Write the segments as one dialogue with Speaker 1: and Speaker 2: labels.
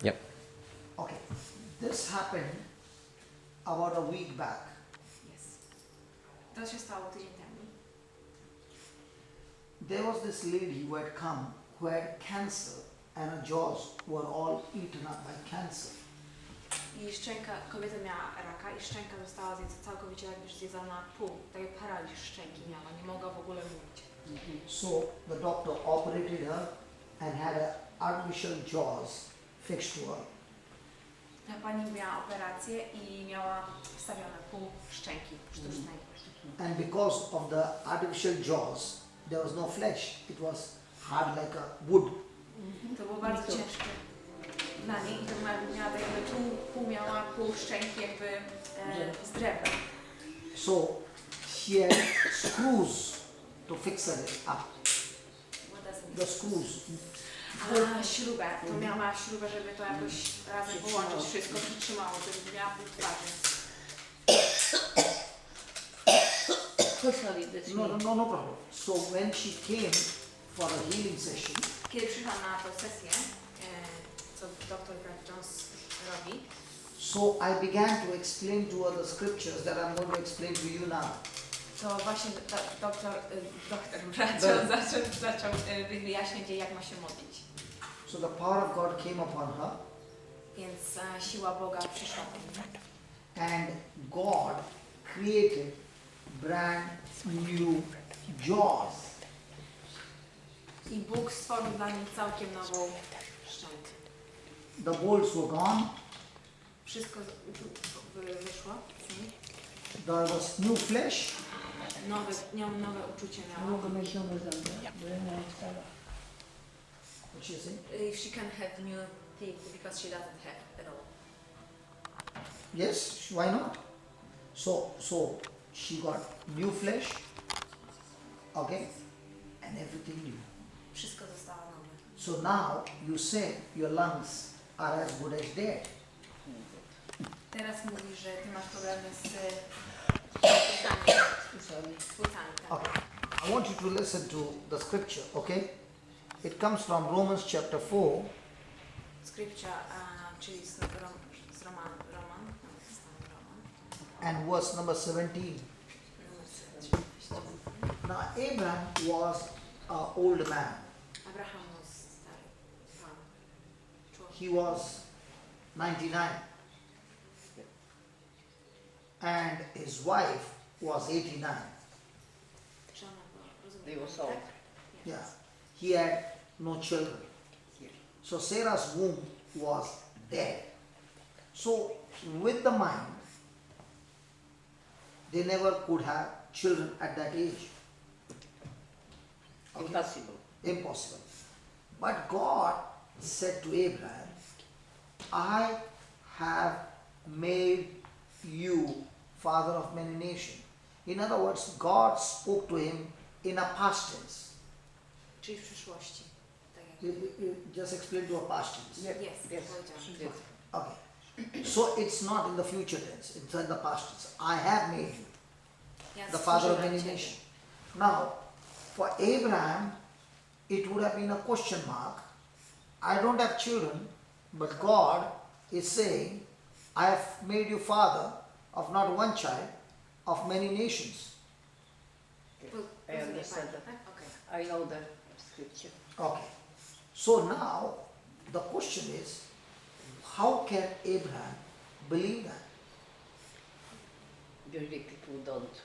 Speaker 1: Yep.
Speaker 2: Okay. This happened about a week back.
Speaker 3: Yes. To się stało tydzień temu.
Speaker 2: There was this lady who had come who had cancer and her jaws were all eaten up by cancer.
Speaker 3: I kobieta miała raka i szczęka została całkowicie jakby zjedzona na pół. Tak jak paraliż szczęki miała, nie mogła w ogóle mówić.
Speaker 2: So the doctor operated her and had artificial jaws fixed to her.
Speaker 3: Ta pani miała operację i miała wstawione pół szczęki sztucznej.
Speaker 2: And because of the artificial jaws, there was no flesh. It was hard like a wood.
Speaker 3: To było bardzo ciężkie dla niej i to miała tak jakby miała pół szczęki jakby z drewna.
Speaker 2: So she had screws to fix it up. The screws.
Speaker 3: A śrubę, to miała śrubę, żeby to jakoś razem połączyć wszystko, przytrzymało, żeby miała pół twarzy.
Speaker 2: No problem. So when she came for a healing session,
Speaker 3: Kiedy przyszła na tę sesję, co dr Brad Jones robi,
Speaker 2: so I began to explain to her the scriptures that I'm going to explain to you now.
Speaker 3: to właśnie dr Brad Jones zaczął wyjaśniać jej, jak ma się modlić.
Speaker 2: So the power of God came upon her,
Speaker 3: Więc siła Boga przyszła do niej.
Speaker 2: and God created brand new jaws.
Speaker 3: I Bóg stworzył dla niej całkiem nową szczękę.
Speaker 2: The bolts were gone.
Speaker 3: Wszystko wyszło z niej.
Speaker 2: There was new flesh.
Speaker 3: Nowe uczucie miała.
Speaker 2: What she saying?
Speaker 3: If she can have new teeth because she doesn't have at all.
Speaker 2: Yes, why not? So she got new flesh, okay, and everything new.
Speaker 3: Wszystko zostało nowe.
Speaker 2: So now you say your lungs are as good as dead.
Speaker 3: Teraz mówi, że ty masz problemy z płucami. Tak?
Speaker 2: Okay. I want you to listen to the scripture, okay? It comes from Romans chapter 4,
Speaker 3: Scripture, czyli z Roman,
Speaker 2: and verse number 17. Now Abraham was an old man.
Speaker 3: Abraham był stary pan, człowiek.
Speaker 2: He was 99. And his wife was 89.
Speaker 3: Żona była, rozumiem,
Speaker 4: They were
Speaker 3: tak?
Speaker 4: sold.
Speaker 2: Yeah. He had no children. So Sarah's womb was dead. So with the mind, they never could have children at that age. Okay?
Speaker 4: Impossible.
Speaker 2: Impossible. But God said to Abraham, I have made you father of many nations. In other words, God spoke to him in a past tense.
Speaker 3: Czyli w przyszłości. Tak jak
Speaker 2: You just explain to a past tense.
Speaker 4: Yes.
Speaker 3: jest,
Speaker 4: Yes.
Speaker 3: powiedziałam.
Speaker 4: Yes.
Speaker 2: Okay. So it's not in the future tense, it's in the past tense. I have made you
Speaker 3: Ja
Speaker 2: the father of
Speaker 3: stworzyłem
Speaker 2: many
Speaker 3: ciebie.
Speaker 2: nations. Now, for Abraham, it would have been a question mark. I don't have children, but God is saying, I have made you father of not one child, of many nations.
Speaker 4: I
Speaker 3: Rozumie
Speaker 4: understand
Speaker 3: pani,
Speaker 4: that.
Speaker 3: tak? Okej.
Speaker 4: I know the scripture.
Speaker 2: Okay. So now, the question is, how can Abraham believe that?
Speaker 4: Usually people don't.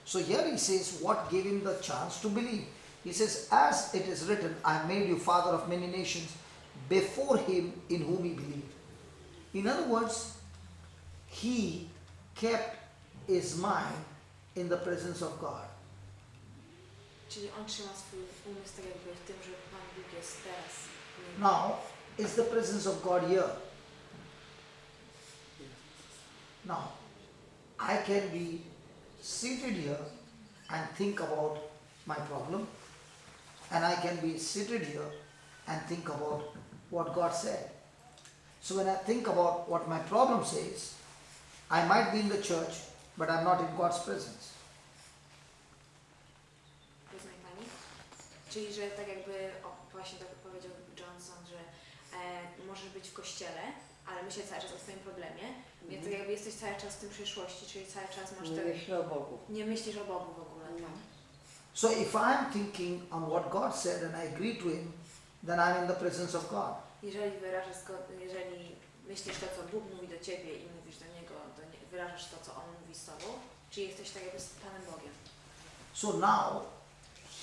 Speaker 2: So here he says, what gave him the chance to believe? He says, as it is written, I have made you father of many nations before him in whom he believed. In other words, he kept his mind in the presence of God.
Speaker 3: Czyli on trzyma swój umysł tak jakby w tym, że Pan Bóg jest teraz.
Speaker 2: Now, is the presence of God here? Now, I can be seated here and think about my problem, and I can be seated here and think about what God said. So when I think about what my problem says, I might be in the church, but I'm not in God's presence.
Speaker 3: Rozumie Pani? Czyli, że tak jakby, właśnie tak powiedział Johnson, że możesz być w kościele, ale myśleć cały czas o swoim problemie, więc tak jakby jesteś cały czas w tym przyszłości, czyli cały czas masz
Speaker 4: Nie
Speaker 3: te...
Speaker 4: myślę o Bogu.
Speaker 3: Nie myślisz o Bogu w ogóle.
Speaker 4: No.
Speaker 2: So if I'm thinking on what God said and I agree to Him, then I'm in the presence of God.
Speaker 3: Jeżeli myślisz to, co Bóg mówi do ciebie i mówisz do Niego, wyrażasz to, co On mówi z tobą, czyli jesteś tak jakby z Panem Bogiem.
Speaker 2: So now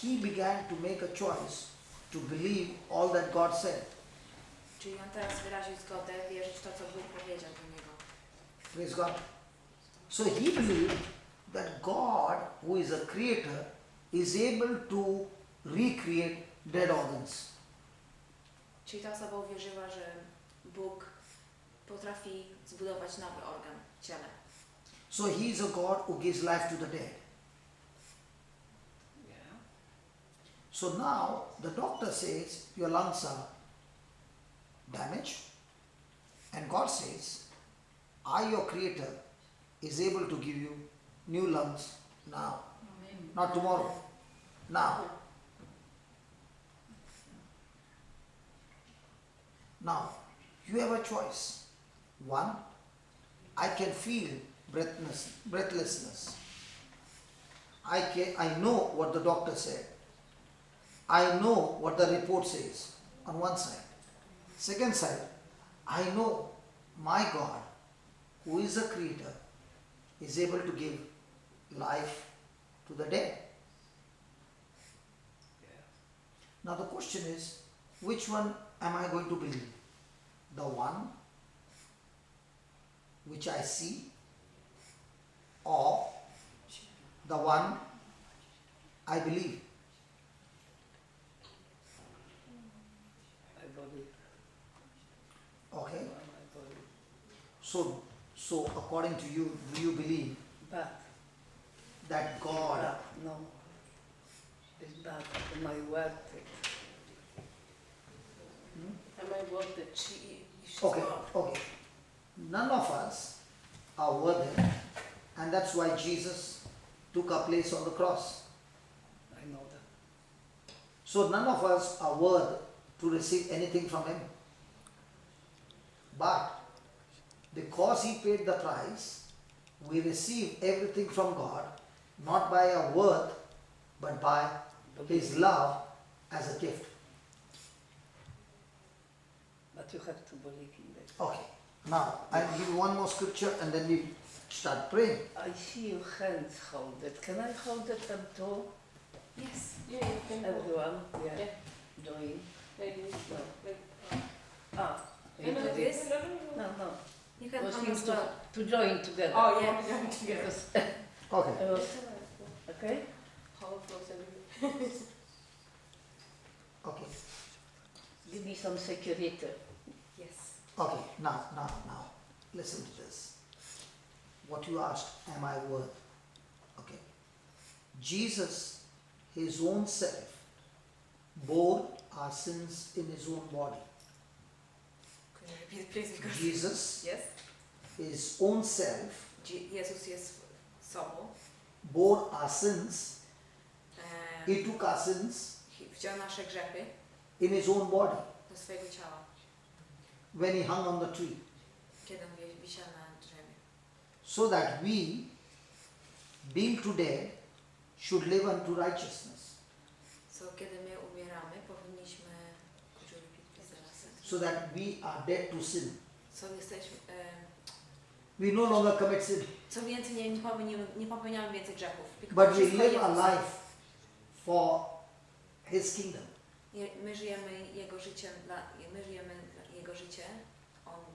Speaker 2: he began to make a choice to believe all that God said.
Speaker 3: Czyli on teraz wyraził zgodę wierzyć w to, co Bóg powiedział do niego.
Speaker 2: Praise God. So he believed that God, who is a creator, is able to recreate dead organs.
Speaker 3: Czyli ta osoba uwierzyła, że Bóg potrafi zbudować nowy organ w ciele.
Speaker 2: So he is a God who gives life to the dead.
Speaker 4: Yeah.
Speaker 2: So now the doctor says your lungs are damaged, and God says, I, your creator, is able to give you new lungs now, not tomorrow, now. Now, you have a choice. One, I can feel breathlessness. I know what the doctor said. I know what the report says on one side. Second side, I know my God, who is a creator, is able to give life to the dead.
Speaker 4: Yeah.
Speaker 2: Now the question is, which one am I going to believe? The one which I see, or the one I believe?
Speaker 4: I believe.
Speaker 2: Okay.
Speaker 4: I believe.
Speaker 2: So according to you, do you believe
Speaker 4: But,
Speaker 2: that God?
Speaker 4: no. It's bad. Am I worth it? Am I worth it?
Speaker 2: Okay, okay. None of us are worthy, and that's why Jesus took our place on the cross.
Speaker 4: I know that.
Speaker 2: So none of us are worthy to receive anything from Him. But because He paid the price, we receive everything from God, not by our worth, but by His love as a gift.
Speaker 4: But you have to believe in this.
Speaker 2: Okay, now I'll give you one more scripture and then we start praying.
Speaker 4: I see your hands hold it. Can I hold it up too?
Speaker 3: Yes.
Speaker 1: Yeah, you can hold.
Speaker 4: Everyone? Yeah.
Speaker 1: Yeah.
Speaker 4: Doing?
Speaker 1: Like this.
Speaker 4: No.
Speaker 1: Like,
Speaker 4: Ah.
Speaker 1: no, no,
Speaker 4: do
Speaker 3: this?
Speaker 1: No, no, no.
Speaker 4: No.
Speaker 3: You
Speaker 4: I
Speaker 3: can
Speaker 4: was
Speaker 3: come
Speaker 4: thinking
Speaker 3: as well.
Speaker 4: to join together.
Speaker 3: Oh yeah.
Speaker 1: Together.
Speaker 4: Because
Speaker 2: Okay,
Speaker 4: I was, okay?
Speaker 1: How close are you?
Speaker 2: okay,
Speaker 4: Give me some security.
Speaker 3: Yes.
Speaker 2: okay. Now, listen to this. What you asked, am I worth? Okay. Jesus, His own self, bore our sins in His own body.
Speaker 3: Can you repeat please? Because
Speaker 2: Jesus,
Speaker 3: yes.
Speaker 2: His own self,
Speaker 3: Jezus jest sobą.
Speaker 2: bore our sins.
Speaker 3: He
Speaker 2: He took our sins
Speaker 3: wziął nasze grzechy
Speaker 2: in His own body
Speaker 3: do swojego ciała,
Speaker 2: when He hung on the tree,
Speaker 3: kiedy on wisiał na drzewie.
Speaker 2: so that we, being today, should live unto righteousness,
Speaker 3: So kiedy my umieramy, powinniśmy could you repeat please the last sentence?
Speaker 2: so that we are dead to sin.
Speaker 3: So jesteśmy
Speaker 2: We no longer commit sin,
Speaker 3: co więcej nie popełniamy więcej grzechów.
Speaker 2: but we
Speaker 3: Wszystko
Speaker 2: live a
Speaker 3: Jezus.
Speaker 2: life for His kingdom.
Speaker 3: My żyjemy Jego życiem, my żyjemy Jego życie,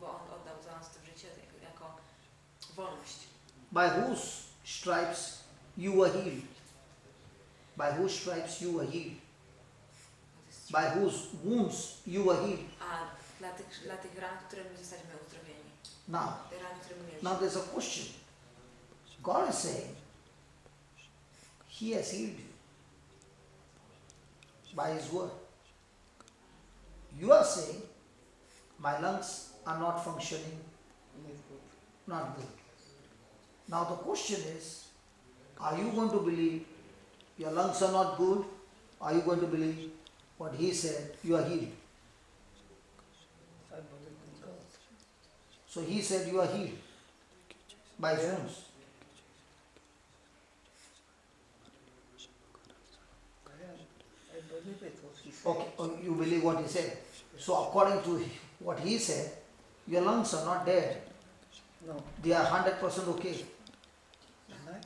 Speaker 3: bo On oddał za nas to życie jako wolność.
Speaker 2: By whose stripes you were healed? By whose stripes you were healed? By whose wounds you were healed?
Speaker 3: A dla tych ran, które my zostaliśmy uzdrowieni.
Speaker 2: Now,
Speaker 3: Te rany, które my mieliśmy.
Speaker 2: now there's a question. God is saying, He has healed you by His word. You are saying, my lungs are not functioning, not good. Now the question is, are you going to believe your lungs are not good? Are you going to believe what He said, you are healed? So he said you are healed by his wounds.
Speaker 4: I believe it what he said.
Speaker 2: Okay, you believe what he said. So according to what he said, your lungs are not dead.
Speaker 4: No.
Speaker 2: They are 100% okay.
Speaker 4: Right?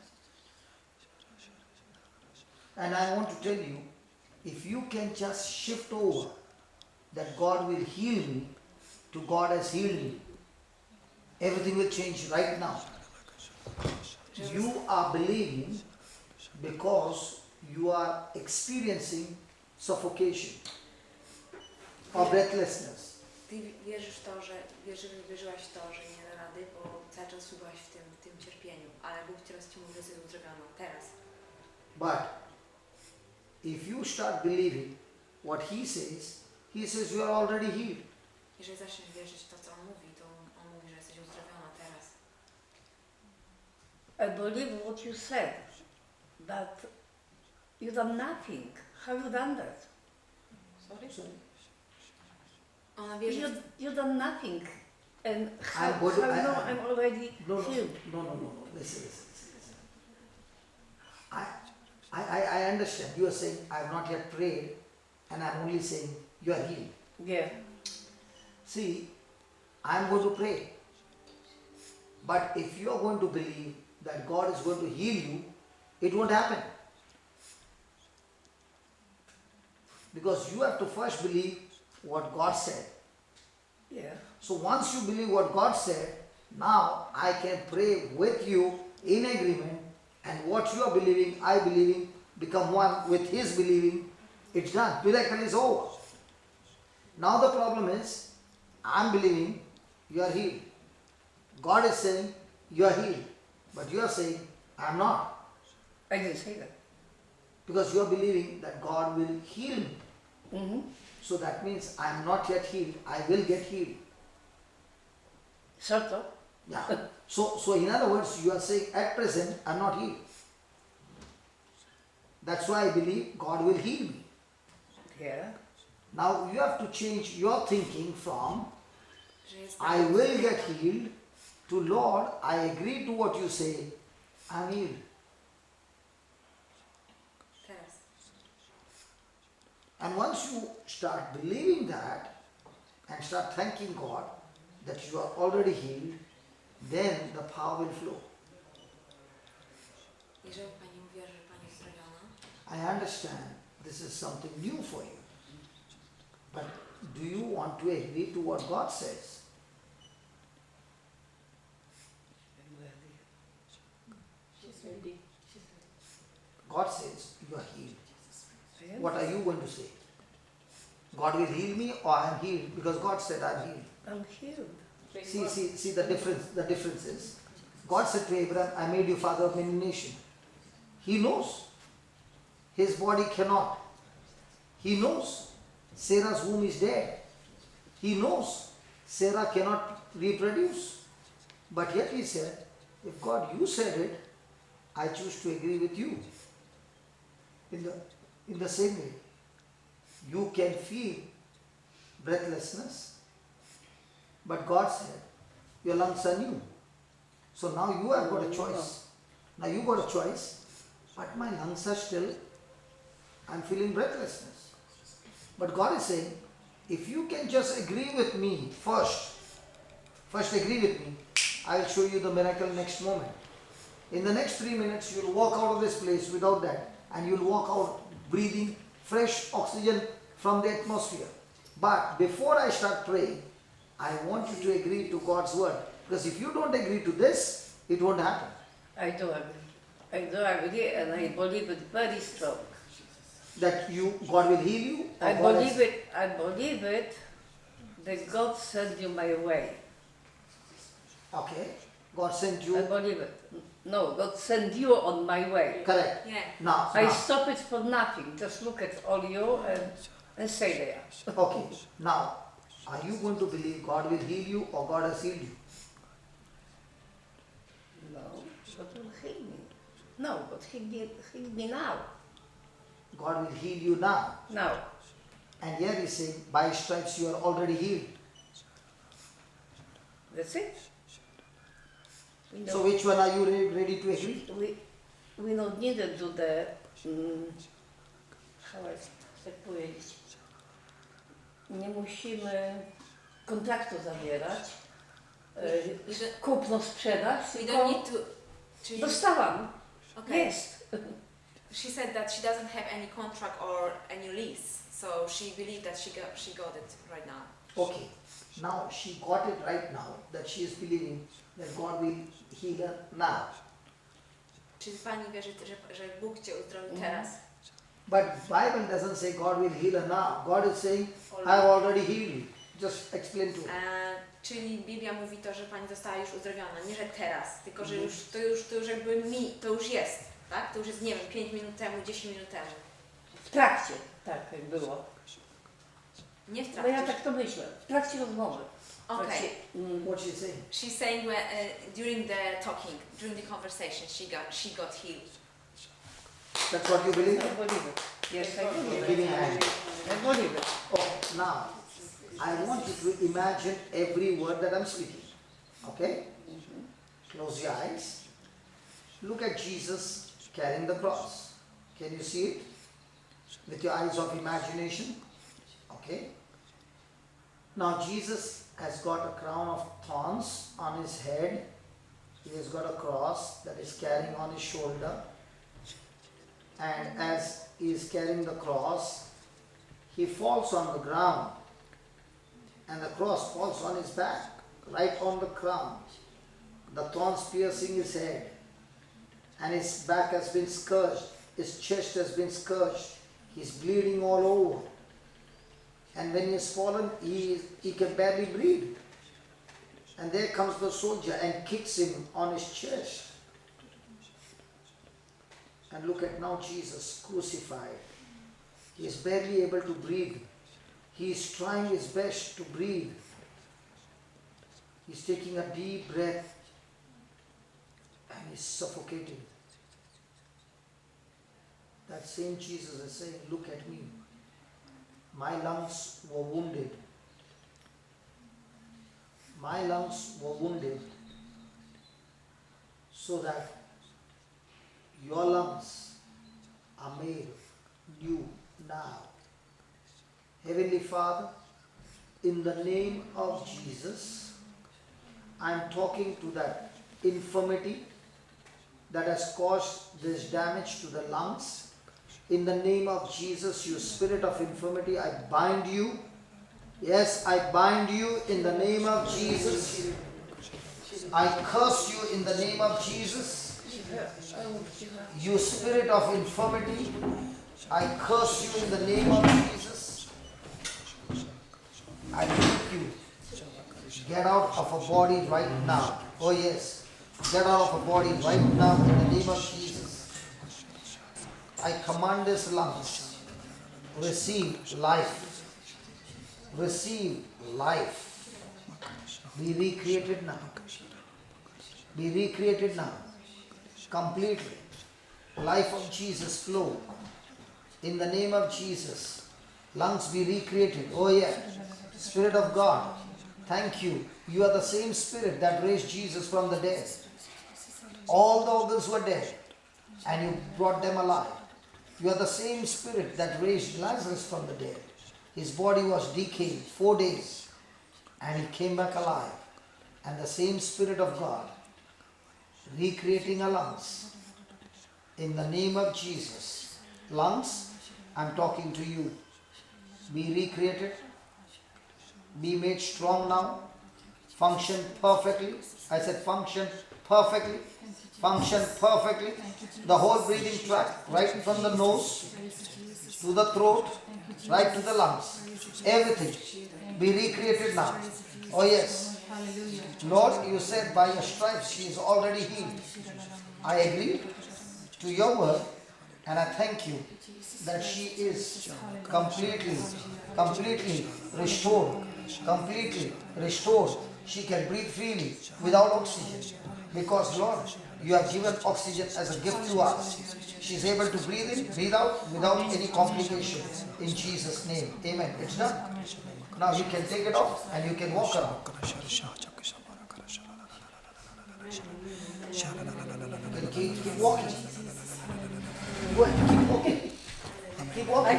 Speaker 2: And I want to tell you, if you can just shift over that God will heal me to God has healed me, everything will change right now. You are believing because you are experiencing suffocation or breathlessness.
Speaker 3: Ty wierzysz w to, że wierzyłaś w to, że nie da rady, bo cały czas byłaś w tym cierpieniu, ale Bóg teraz Ci mówi, że jesteś uzdrowiona, teraz.
Speaker 2: But if you start believing what he says you are already healed.
Speaker 3: Jeżeli zaczniesz wierzyć w to, co On mówi, to On mówi, że jesteś uzdrowiona teraz.
Speaker 4: I believe what you said, but you done nothing. How you done that?
Speaker 1: Sorry?
Speaker 3: Ona wierzy
Speaker 4: You done nothing. And how,
Speaker 2: I'm good-
Speaker 4: how
Speaker 2: I-
Speaker 4: you know
Speaker 2: I-
Speaker 4: I'm already
Speaker 2: No.
Speaker 4: healed?
Speaker 2: Listen. I understand. You are saying I have not yet prayed and I am only saying you are healed.
Speaker 4: Yeah.
Speaker 2: See, I am going to pray. But if you are going to believe that God is going to heal you, it won't happen. Because you have to first believe what God said.
Speaker 4: Yeah.
Speaker 2: So once you believe what God said, now I can pray with you in agreement, and what you are believing, I believing, become one with His believing, it's done. Miracle is over. Now the problem is, I'm believing you are healed. God is saying you are healed, but you are saying I'm not,
Speaker 4: I didn't say that.
Speaker 2: because you are believing that God will heal me.
Speaker 4: Mm-hmm.
Speaker 2: So that means I am not yet healed. I will get healed.
Speaker 4: Sort of.
Speaker 2: Yeah. So in other words, you are saying at present I am not healed. That's why I believe God will heal me.
Speaker 4: Yeah.
Speaker 2: Now you have to change your thinking from
Speaker 3: że jest
Speaker 2: I will get healed to Lord, I agree to what you say, I'm healed.
Speaker 3: teraz.
Speaker 2: And once you start believing that and start thanking God that you are already healed, then the power will flow.
Speaker 3: Jeżeli Pani uwierzy, że Pani jest uzdrowiona,
Speaker 2: I understand this is something new for you. But do you want to agree to what God says?
Speaker 4: I'm ready.
Speaker 1: She's ready.
Speaker 2: God says you are healed.
Speaker 4: I am.
Speaker 2: What are you going to say? God will heal me or I am healed because God said I am healed.
Speaker 4: I'm healed.
Speaker 2: See the difference. The difference is God said to Abraham, I made you father of many nations. He knows his body cannot. He knows Sarah's womb is dead. He knows Sarah cannot reproduce. But yet he said, if God you said it, I choose to agree with you. In the same way, you can feel breathlessness, but God said, your lungs are new. So now you have got a choice. Now you got a choice, but my lungs are still, I'm feeling breathlessness. But God is saying, if you can just agree with me first agree with me, I will show you the miracle next moment. In the next 3 minutes, you will walk out of this place without that, and you will walk out breathing fresh oxygen from the atmosphere. But before I start praying, I want you to agree to God's word. Because if you don't agree to this, it won't happen.
Speaker 4: I do agree. I do agree, and I believe it very strong.
Speaker 2: That God will heal you. Or
Speaker 4: I
Speaker 2: God
Speaker 4: believe
Speaker 2: has-
Speaker 4: it. I believe it. That God sent you my way.
Speaker 2: Okay. God sent
Speaker 4: I
Speaker 2: you.
Speaker 4: believe it. No, God sent you on my way.
Speaker 2: Correct.
Speaker 3: Nie.
Speaker 2: Now,
Speaker 4: I
Speaker 2: now.
Speaker 4: stop it for nothing. Just look at all you and say there.
Speaker 2: Okay. Now, are you going to believe God will heal you or God has healed you?
Speaker 4: No, God will heal me. No, God heal me now.
Speaker 2: God will heal you now.
Speaker 4: Now.
Speaker 2: And here he's saying, by stripes you are already healed.
Speaker 4: That's it. We
Speaker 2: So
Speaker 4: don't,
Speaker 2: which one are you ready to agree?
Speaker 4: we don't need to do the, how tak powiedzieć, nie musimy kontraktu zawierać, kupno-sprzedaż,
Speaker 3: We don't
Speaker 4: tylko
Speaker 3: need to. Czyli,
Speaker 4: dostałam,
Speaker 3: okay.
Speaker 4: jest.
Speaker 3: She said that she doesn't have any contract or any lease, so she believed that she got it right now.
Speaker 2: Okay. Now she got it right now that she is believing that God will heal her now.
Speaker 3: Czyli pani wierzy, że Bóg cię uzdrowi teraz?
Speaker 2: But Bible doesn't say God will heal her now. God is saying, I have already healed you. Just explain to her.
Speaker 3: Czyli Biblia mówi to, że pani została już uzdrowiona, nie że teraz, tylko że to już jakby to już jest, tak? To już jest, nie wiem, 5 minut temu, 10 minut temu.
Speaker 4: W trakcie, tak jak było.
Speaker 3: Nie w
Speaker 4: Bo
Speaker 3: trakcie.
Speaker 4: ja tak to myślę, w trakcie rozmowy.
Speaker 3: Okay.
Speaker 2: What she's saying?
Speaker 3: She's saying when, during the talking, during the conversation, she got healed.
Speaker 2: That's what you believe?
Speaker 4: I believe it. Yes, I believe
Speaker 2: Giving
Speaker 4: it.
Speaker 2: hand.
Speaker 4: I believe it.
Speaker 2: Oh, now, I want you to imagine every word that I'm speaking. Okay? Close your eyes. Look at Jesus carrying the cross. Can you see it? With your eyes of imagination. Okay? Now Jesus has got a crown of thorns on his head. He has got a cross that is carrying on his shoulder. And as he is carrying the cross, he falls on the ground. And the cross falls on his back, right on the crown. The thorns piercing his head. And his back has been scourged. His chest has been scourged. He's bleeding all over. And when he has fallen, he can barely breathe. And there comes the soldier and kicks him on his chest. And look at now Jesus crucified. He is barely able to breathe. He is trying his best to breathe. He's taking a deep breath and he's suffocating. That same Jesus is saying, look at me. My lungs were wounded. My lungs were wounded so that your lungs are made new now. Heavenly Father, in the name of Jesus, I am talking to that infirmity that has caused this damage to the lungs. In the name of Jesus, you spirit of infirmity, I bind you. Yes, I bind you in the name of Jesus. I curse you in the name of Jesus. You spirit of infirmity, I curse you in the name of Jesus. I rebuke you. Get out of a body right now. Oh yes. Get out of a body right now in the name of Jesus. I command this lungs. Receive life. Receive life. Be recreated now. Be recreated now. Completely. Life of Jesus flow. In the name of Jesus. Lungs be recreated. Oh yeah. Spirit of God. Thank you. You are the same spirit that raised Jesus from the dead. All the organs were dead. And you brought them alive. You are the same spirit that raised Lazarus from the dead. His body was decaying 4 days. And he came back alive. And the same spirit of God recreating our lungs. In the name of Jesus. Lungs, I'm talking to you. Be recreated. Be made strong now. Function perfectly. I said function perfectly. Function perfectly. The whole breathing tract, right from the nose to the throat, right to the lungs. Everything. Be recreated now. Oh yes. Lord, you said by your stripes she is already healed. I agree to your word and I thank you that she is completely restored. Completely restored. She can breathe freely without oxygen. Because Lord, you have given oxygen as a gift to us. She is able to breathe in, breathe out without any complications. In Jesus' name. Amen. It's done. Now you can take it off and you can walk around.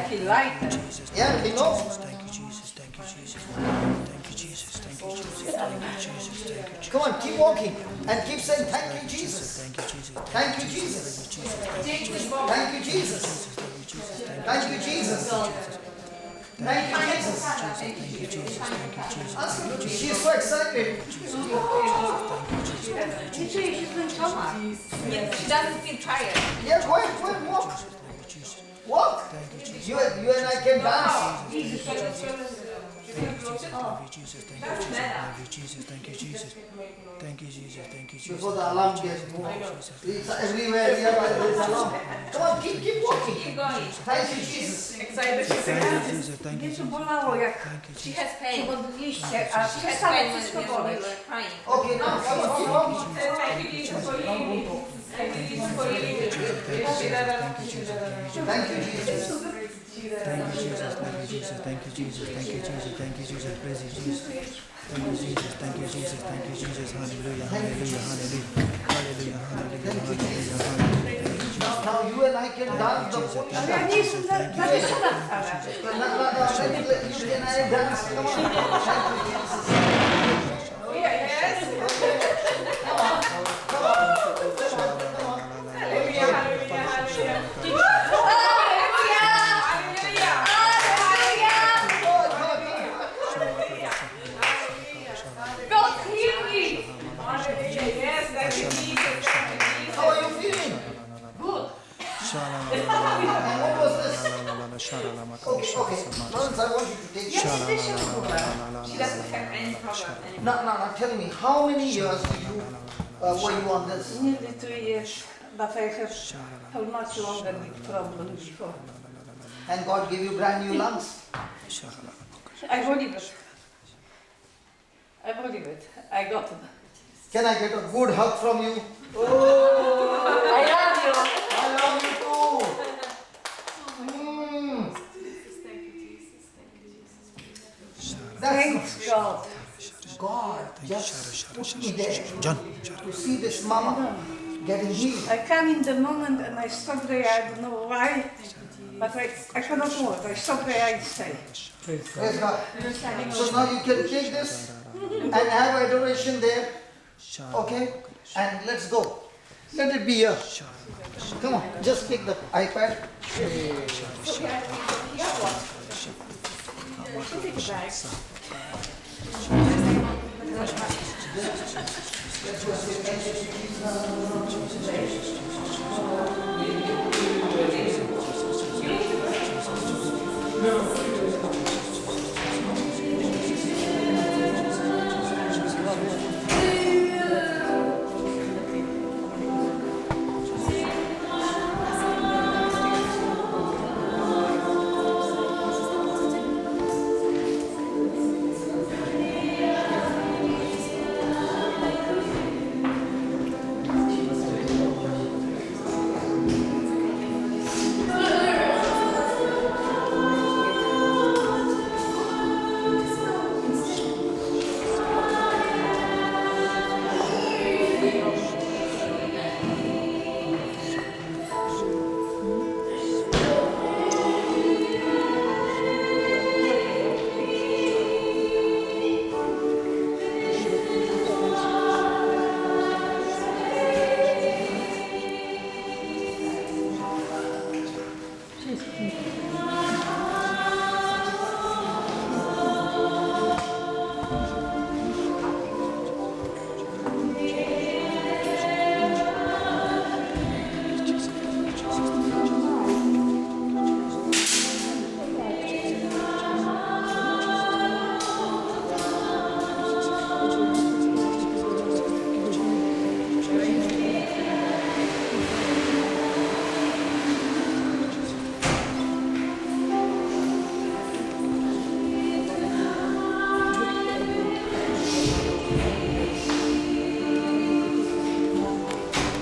Speaker 4: he liked it.
Speaker 2: Yeah, he knows.
Speaker 5: Thank you, Jesus. Thank you, Jesus. Thank you, Jesus. Thank you, Jesus. Thank you, Jesus. Thank you, Jesus.
Speaker 2: Come on, keep walking and keep saying, thank you, Jesus.
Speaker 5: Thank you, Jesus.
Speaker 2: Thank you, Jesus. Thank you, Jesus. Thank you, Jesus. Thank you, Jesus.
Speaker 5: Thank you, Jesus. Thank you, Jesus.
Speaker 2: Ask her. She is so excited.
Speaker 4: She's been Thomas.
Speaker 3: She doesn't feel tired.
Speaker 2: Yeah, go ahead, walk. Walk. You and I can dance.
Speaker 5: Thank you, Jesus. Thank you, Jesus. Thank you, Jesus. Thank you, Jesus. Thank you, Jesus.
Speaker 2: Before the alarm gets moved. It's everywhere here there is alarm. Come on, keep walking.
Speaker 3: Keep going.
Speaker 2: Thank you, Jesus.
Speaker 3: Excited.
Speaker 5: Thank you, Jesus. Thank you,
Speaker 4: Mnie to
Speaker 5: Jesus.
Speaker 4: bolało, jak
Speaker 3: She has pain.
Speaker 4: przewodiliście, a
Speaker 3: She has
Speaker 4: przestało
Speaker 3: pain when
Speaker 4: wszystko
Speaker 3: we
Speaker 4: boleć.
Speaker 3: were crying.
Speaker 2: Okay, now come on, keep walking. Thank you, Jesus.
Speaker 5: Thank you, Jesus. Thank you, Jesus. Thank you, Jesus. Thank you, Jesus. Thank you, Jesus. Praise you, Jesus. Thank you, Jesus. Thank you, Jesus. Thank you, Jesus. Hallelujah. Hallelujah. Hallelujah. Hallelujah. Hallelujah.
Speaker 2: Now you and I can dance the whole
Speaker 4: Ale ja nie jestem zawieszona wcale.
Speaker 2: You and I dance. Come on. Thank you, Jesus.
Speaker 4: God heal me!
Speaker 2: How are you feeling?
Speaker 4: Good.
Speaker 2: What was this? Okay. Lawrence, I want you to take
Speaker 4: Ja nie wyszłam w ogóle.
Speaker 3: She doesn't have any problem anymore.
Speaker 2: Now, tell me, how many years were you on this?
Speaker 4: Nearly 2 years, but I have how much longer big problem before.
Speaker 2: And God gave you brand new lungs?
Speaker 4: I believe it. I believe it. I got it.
Speaker 2: Can I get a good hug from you? Oh,
Speaker 4: I love you.
Speaker 2: I love you too. Mm. That's
Speaker 4: Thanks God.
Speaker 2: God just put me there
Speaker 5: John.
Speaker 2: to see this mama getting healed.
Speaker 4: I come in the moment and I stop there. I don't know why, but I cannot move. I stop there. I stay.
Speaker 2: Praise God. So now you can take this and have adoration there. Okay? And let's go. Let it be here. Come on, just take the iPad. Let's go say thank you, Jesus.